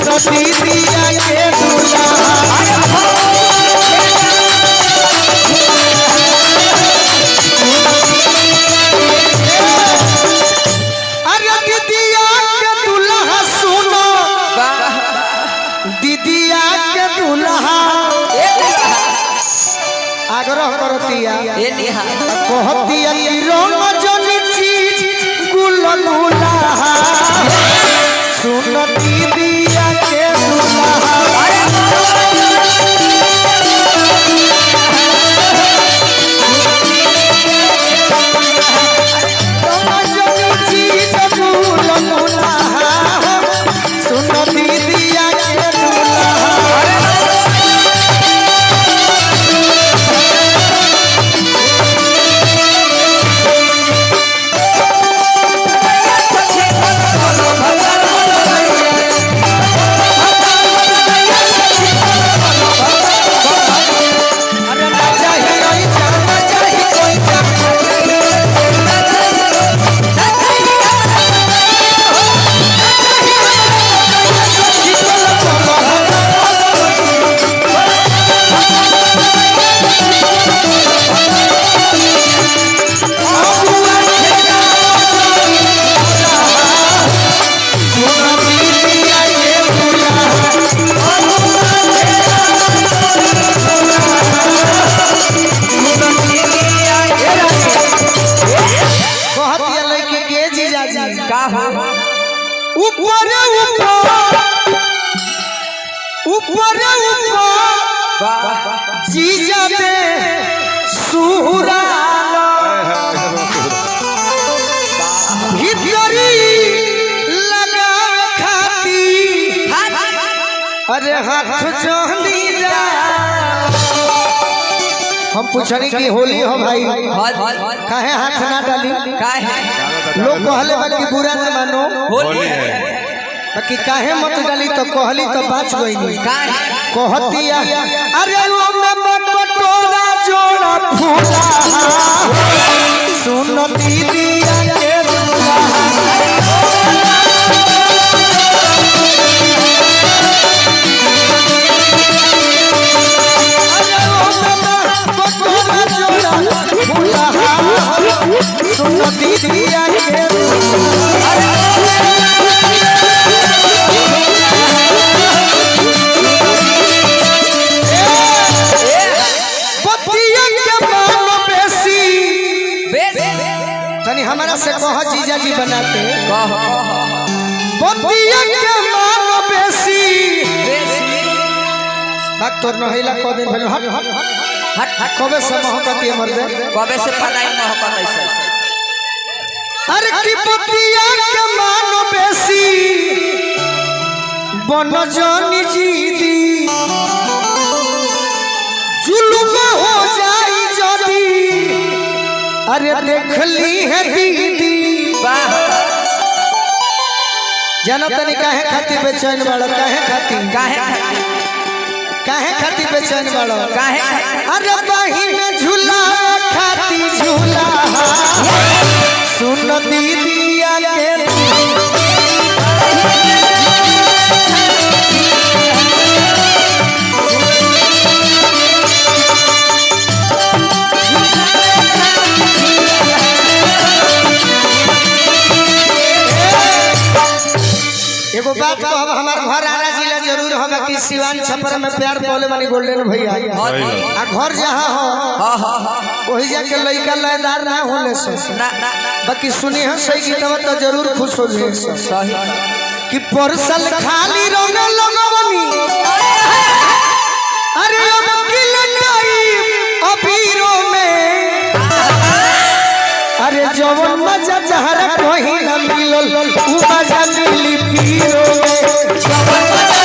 दीदिया के दूल्हा अरे दीदिया के दूल्हा सुनो दीदिया के दूल्हा आग्रह करतिया कहतिया कि रंग जनी चीज गुलगुला सुन दीदिया के दूल्हा रंग जनी चीज गुलगुला सुन दीदिया के दूल्हा ऊपर ऊपर जीजा दे सुहुरा भीतरी लगा खाती अरे हाथ जोड़ी हम पूछनी कि होली हो भाई काहे हाथ ना डाली लोग कहले बाकी बुरा न मानो होली है बाकी काहे मत डाली तो कहली तो बात गई कहतिया अरे कटोरा जोड़ा फूला सुन दीदिया के कटोरा जोड़ा फूला सुन दीदिया के हमारा से कह जीजा जी बनाते बतिया के मान बेसी बात तोर नहिला क दिन भेल हट कबे से महकती मर दे कबे से पलाई महकत ऐसे अरे की बतिया के मान बेसी बन जानी जीदी जुल्म हो जाई जदी अरे देख ली है दीदी जाना तनी काहे खाती बेचैन बाड़ो काहे खाती बेचैन बाड़ो अरे बहिन झूला खाती झूला सुन दीदिया के एगो बात को हमार घर आरा जिला जरूर होगा कि सिवान छपर में प्यार बोले वाली गोल्डन भैया आ घर जहाँ हो वही जाके लड़का लयदार ना होने से बाकी सुनी है सही गीतवा तो जरूर खुश हो जाए कि परसल खाली रंग लगवनी अरे अब किल टाइम अबीरो में अरे जवन मजा जहरा कोई न मिलल उ मजा मिली पीरो में जवन